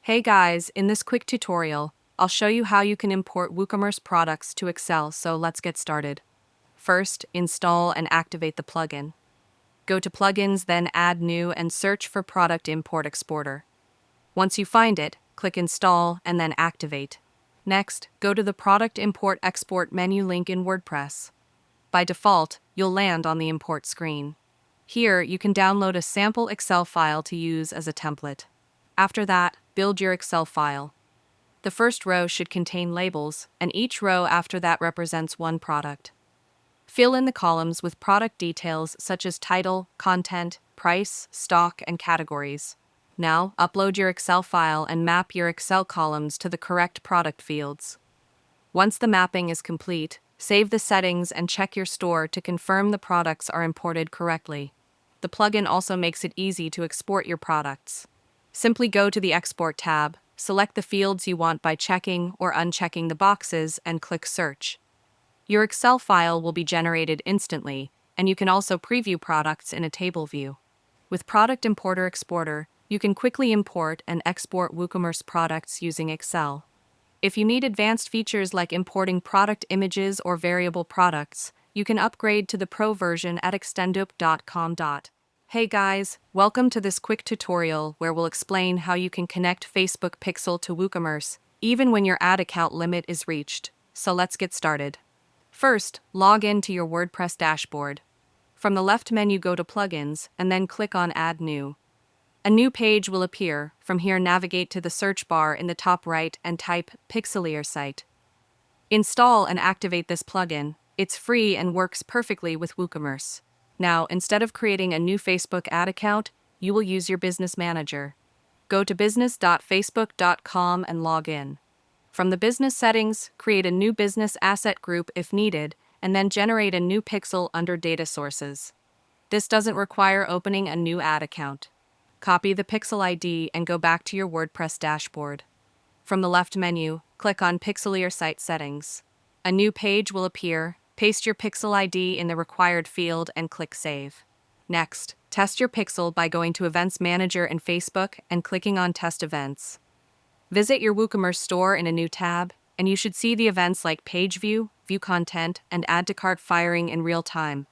Hey guys, in this quick tutorial, I'll show you how you can import WooCommerce products to Excel, so let's get started. First, install and activate the plugin. Go to Plugins, then Add New and search for Product Import Exporter. Once you find it, click Install and then Activate. Next, go to the Product Import Export menu link in WordPress. By default, you'll land on the import screen. Here, you can download a sample Excel file to use as a template. After that, build your Excel file. The first row should contain labels, and each row after that represents one product. Fill in the columns with product details such as title, content, price, stock, and categories. Now, upload your Excel file and map your Excel columns to the correct product fields. Once the mapping is complete, save the settings and check your store to confirm the products are imported correctly. The plugin also makes it easy to export your products. Simply go to the Export tab, select the fields you want by checking or unchecking the boxes, and click Search. Your Excel file will be generated instantly, and you can also preview products in a table view. With Product Importer Exporter, you can quickly import and export WooCommerce products using Excel. If you need advanced features like importing product images or variable products, you can upgrade to the Pro version at extendup.com. Hey guys, welcome to this quick tutorial where we'll explain how you can connect Facebook Pixel to WooCommerce, even when your ad account limit is reached. So let's get started. First, log in to your WordPress dashboard. From the left menu, go to Plugins, and then click on Add New. A new page will appear. From here, navigate to the search bar in the top right and type Pixelier site. Install and activate this plugin. It's free and works perfectly with WooCommerce. Now, instead of creating a new Facebook ad account, you will use your business manager. Go to business.facebook.com and log in. From the business settings, create a new business asset group if needed, and then generate a new pixel under Data Sources. This doesn't require opening a new ad account. Copy the pixel ID and go back to your WordPress dashboard. From the left menu, click on Pixelier Site Settings. A new page will appear. Paste your pixel ID in the required field and click Save. Next, test your pixel by going to Events Manager in Facebook and clicking on Test Events. Visit your WooCommerce store in a new tab, and you should see the events like Page View, View Content, and Add to Cart firing in real time.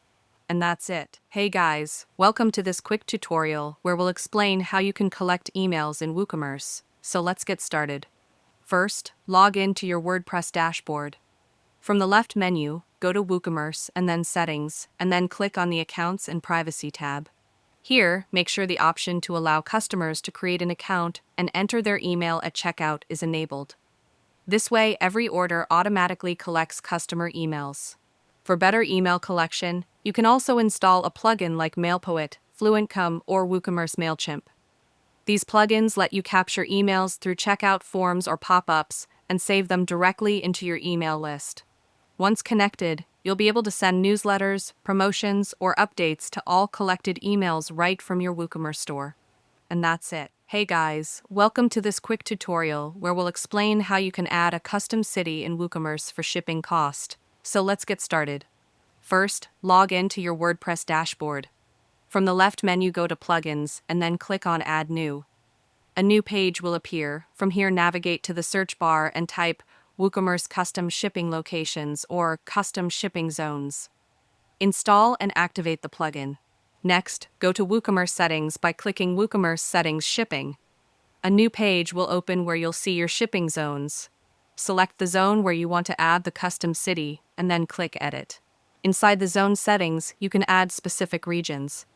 And that's it. Hey guys, welcome to this quick tutorial where we'll explain how you can collect emails in WooCommerce. So let's get started. First, log in to your WordPress dashboard. From the left menu, go to WooCommerce and then Settings, and then click on the Accounts and Privacy tab. Here, make sure the option to allow customers to create an account and enter their email at checkout is enabled. This way, every order automatically collects customer emails. For better email collection, you can also install a plugin like MailPoet, FluentCom, or WooCommerce MailChimp. These plugins let you capture emails through checkout forms or pop-ups and save them directly into your email list. Once connected, you'll be able to send newsletters, promotions, or updates to all collected emails right from your WooCommerce store. And that's it. Hey guys, welcome to this quick tutorial where we'll explain how you can add a custom city in WooCommerce for shipping cost. So let's get started. First, log in to your WordPress dashboard. From the left menu, go to Plugins and then click on Add New. A new page will appear. From here, navigate to the search bar and type WooCommerce Custom Shipping Locations or Custom Shipping Zones. Install and activate the plugin. Next, go to WooCommerce Settings by clicking WooCommerce Settings Shipping. A new page will open where you'll see your shipping zones. Select the zone where you want to add the custom city and then click Edit. Inside the zone settings, you can add specific regions.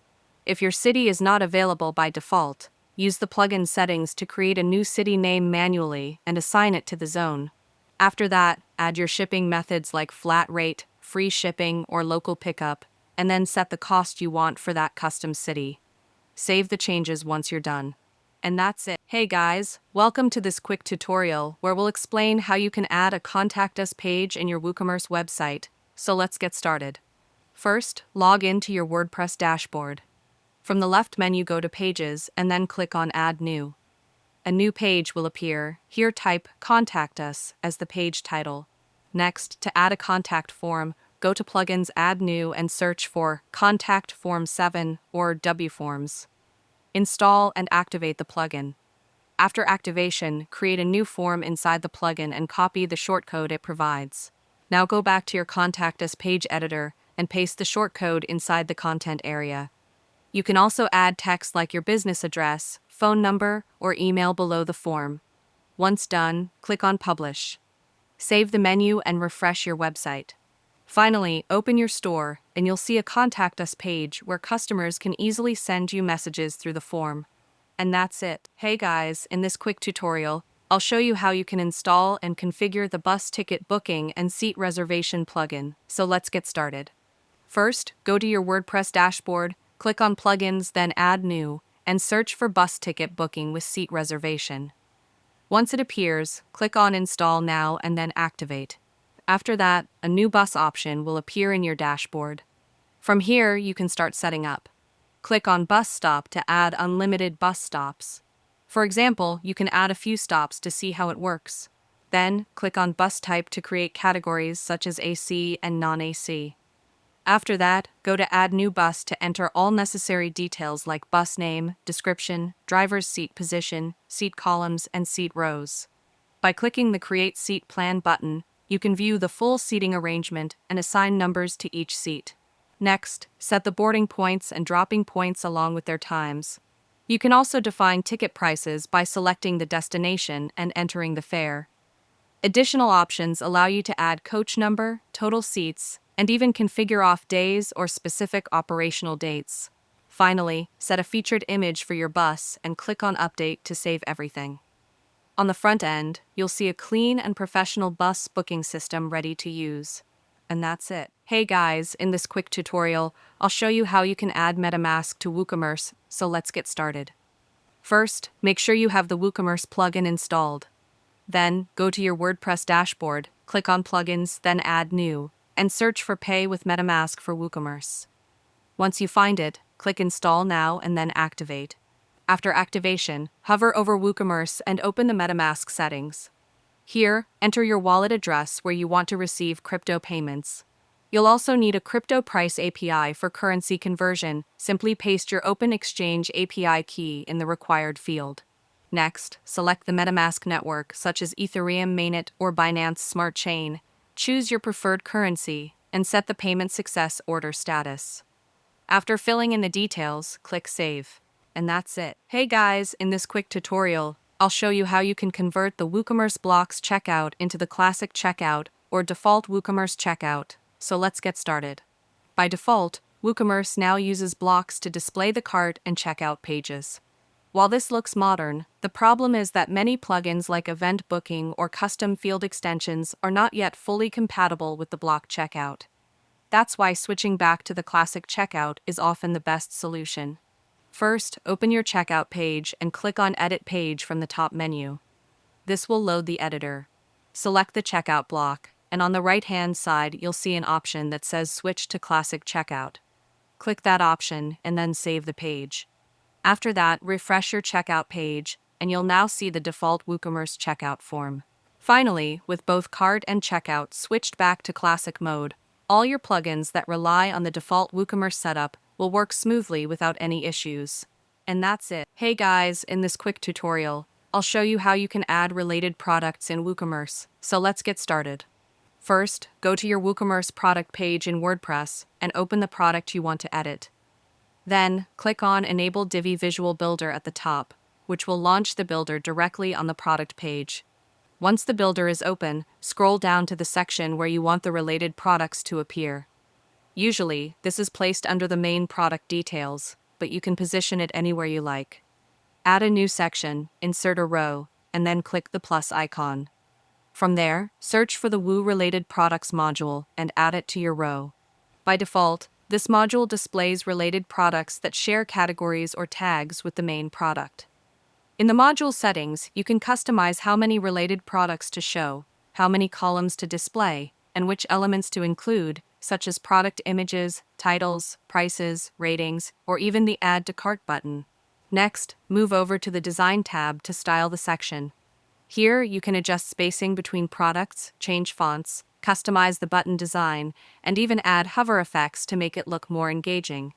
If your city is not available by default, use the plugin settings to create a new city name manually and assign it to the zone. After that, add your shipping methods like flat rate, free shipping, or local pickup, and then set the cost you want for that custom city. Save the changes once you're done. And that's it. Hey guys, welcome to this quick tutorial where we'll explain how you can add a Contact Us page in your WooCommerce website. So let's get started. First, log in to your WordPress dashboard. From the left menu, go to Pages and then click on Add New. A new page will appear. Here, type Contact Us as the page title. Next, to add a contact form, go to Plugins, Add New, and search for Contact Form 7 or WForms. Install and activate the plugin. After activation, create a new form inside the plugin and copy the shortcode it provides. Now go back to your Contact Us page editor and paste the shortcode inside the content area. You can also add text like your business address, phone number, or email below the form. Once done, click on Publish. Save the menu and refresh your website. Finally, open your store and you'll see a Contact Us page where customers can easily send you messages through the form. And that's it. Hey guys, in this quick tutorial, I'll show you how you can install and configure the bus ticket booking and seat reservation plugin. So let's get started. First, go to your WordPress dashboard, click on Plugins, then Add New, and search for bus ticket booking with seat reservation. Once it appears, click on Install Now and then Activate. After that, a new bus option will appear in your dashboard. From here, you can start setting up. Click on Bus Stop to add unlimited bus stops. For example, you can add a few stops to see how it works. Then, click on Bus Type to create categories such as AC and non-AC. After that, go to Add New Bus to enter all necessary details like bus name, description, driver's seat position, seat columns, and seat rows. By clicking the Create Seat Plan button, you can view the full seating arrangement and assign numbers to each seat. Next, set the boarding points and dropping points along with their times. You can also define ticket prices by selecting the destination and entering the fare. Additional options allow you to add coach number, total seats, and even configure off days or specific operational dates. Finally, set a featured image for your bus and click on Update to save everything. On the front end, you'll see a clean and professional bus booking system ready to use. And that's it. Hey guys, in this quick tutorial, I'll show you how you can add MetaMask to WooCommerce, so let's get started. First, make sure you have the WooCommerce plugin installed. Then, go to your WordPress dashboard, click on Plugins, then Add New, and search for Pay with MetaMask for WooCommerce. Once you find it, click Install Now and then Activate. After activation, hover over WooCommerce and open the MetaMask settings. Here, enter your wallet address where you want to receive crypto payments. You'll also need a crypto price API for currency conversion. Simply paste your Open Exchange API key in the required field. Next, select the MetaMask network such as Ethereum Mainnet or Binance Smart Chain. Choose your preferred currency and set the payment success order status. After filling in the details, click Save. And that's it. Hey guys, in this quick tutorial, I'll show you how you can convert the WooCommerce Blocks checkout into the classic checkout or default WooCommerce checkout. So let's get started. By default, WooCommerce now uses blocks to display the cart and checkout pages. While this looks modern, the problem is that many plugins like event booking or custom field extensions are not yet fully compatible with the block checkout. That's why switching back to the classic checkout is often the best solution. First, open your checkout page and click on Edit Page from the top menu. This will load the editor. Select the checkout block, and on the right-hand side you'll see an option that says Switch to Classic Checkout. Click that option and then save the page. After that, refresh your checkout page, and you'll now see the default WooCommerce checkout form. Finally, with both cart and checkout switched back to classic mode, all your plugins that rely on the default WooCommerce setup will work smoothly without any issues. And that's it. Hey guys, in this quick tutorial, I'll show you how you can add related products in WooCommerce, so let's get started. First, go to your WooCommerce product page in WordPress and open the product you want to edit. Then, click on Enable Divi Visual Builder at the top, which will launch the builder directly on the product page. Once the builder is open, scroll down to the section where you want the related products to appear. Usually, this is placed under the main product details, but you can position it anywhere you like. Add a new section, insert a row, and then click the plus icon. From there, search for the Woo-related products module and add it to your row. By default, this module displays related products that share categories or tags with the main product. In the module settings, you can customize how many related products to show, how many columns to display, and which elements to include, such as product images, titles, prices, ratings, or even the Add to Cart button. Next, move over to the Design tab to style the section. Here, you can adjust spacing between products, change fonts, customize the button design, and even add hover effects to make it look more engaging.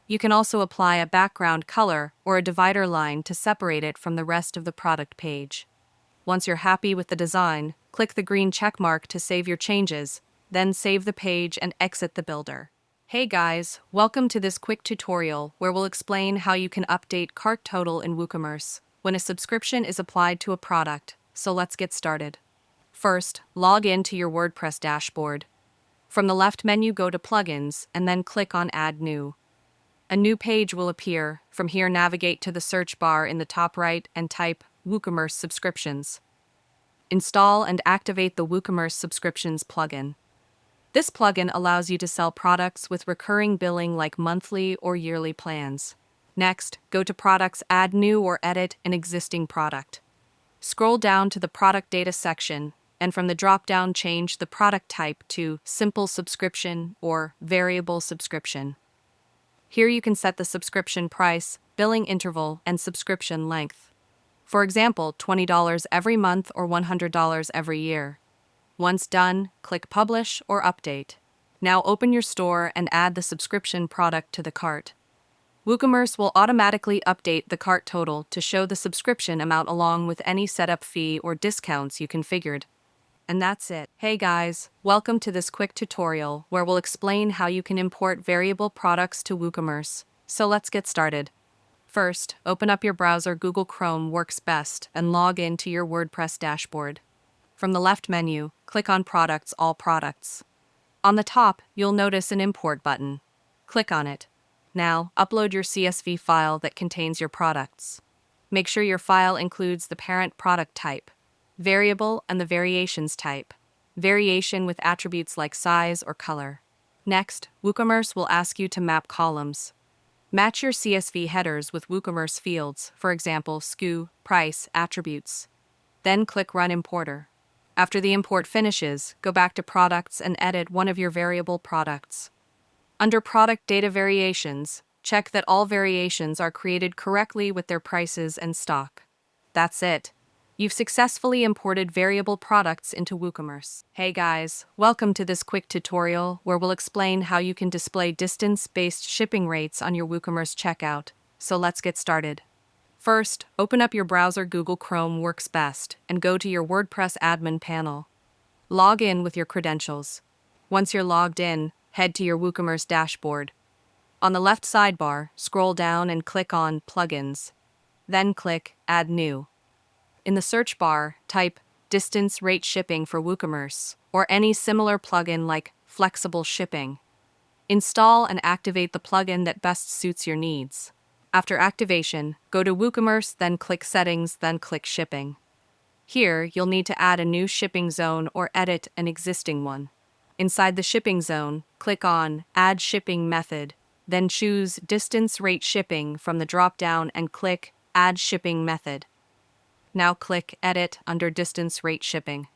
You can also apply a background color or a divider line to separate it from the rest of the product page. Once you're happy with the design, click the green check mark to save your changes, then save the page and exit the builder. Hey guys, welcome to this quick tutorial where we'll explain how you can update cart total in WooCommerce when a subscription is applied to a product, so let's get started. First, log in to your WordPress dashboard. From the left menu, go to Plugins and then click on Add New. A new page will appear. From here, navigate to the search bar in the top right and type WooCommerce Subscriptions. Install and activate the WooCommerce Subscriptions plugin. This plugin allows you to sell products with recurring billing like monthly or yearly plans. Next, go to Products, add new or edit an existing product. Scroll down to the Product Data section, and from the drop-down change the product type to Simple Subscription or Variable Subscription. Here you can set the subscription price, billing interval, and subscription length. For example, $20 every month or $100 every year. Once done, click Publish or Update. Now open your store and add the subscription product to the cart. WooCommerce will automatically update the cart total to show the subscription amount along with any setup fee or discounts you configured. And that's it. Hey guys, welcome to this quick tutorial where we'll explain how you can import variable products to WooCommerce. So let's get started. First, open up your browser. Google Chrome works best and log in to your WordPress dashboard. From the left menu, click on Products, All Products. On the top, you'll notice an Import button. Click on it. Now, upload your CSV file that contains your products. Make sure your file includes the parent product type, variable, and the variations type, variation with attributes like size or color. Next, WooCommerce will ask you to map columns. Match your CSV headers with WooCommerce fields, for example, SKU, price, attributes. Then click Run Importer. After the import finishes, go back to Products and edit one of your variable products. Under Product Data Variations, check that all variations are created correctly with their prices and stock. That's it. You've successfully imported variable products into WooCommerce. Hey guys, welcome to this quick tutorial where we'll explain how you can display distance-based shipping rates on your WooCommerce checkout. So let's get started. First, open up your browser. Google Chrome works best, and go to your WordPress admin panel. Log in with your credentials. Once you're logged in, head to your WooCommerce dashboard. On the left sidebar, scroll down and click on Plugins. Then click Add New. In the search bar, type Distance Rate Shipping for WooCommerce, or any similar plugin like Flexible Shipping. Install and activate the plugin that best suits your needs. After activation, go to WooCommerce, then click Settings, then click Shipping. Here, you'll need to add a new shipping zone or edit an existing one. Inside the shipping zone, click on Add Shipping Method, then choose Distance Rate Shipping from the drop-down and click Add Shipping Method. Now click Edit under Distance Rate Shipping.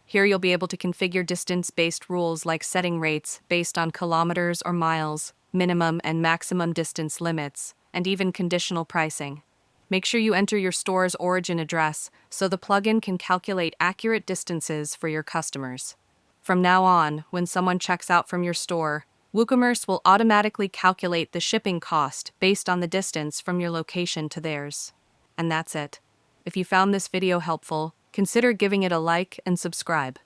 Here you'll be able to configure distance-based rules like setting rates based on kilometers or miles, minimum and maximum distance limits, and even conditional pricing. Make sure you enter your store's origin address so the plugin can calculate accurate distances for your customers. From now on, when someone checks out from your store, WooCommerce will automatically calculate the shipping cost based on the distance from your location to theirs. And that's it. If you found this video helpful, consider giving it a like and subscribe.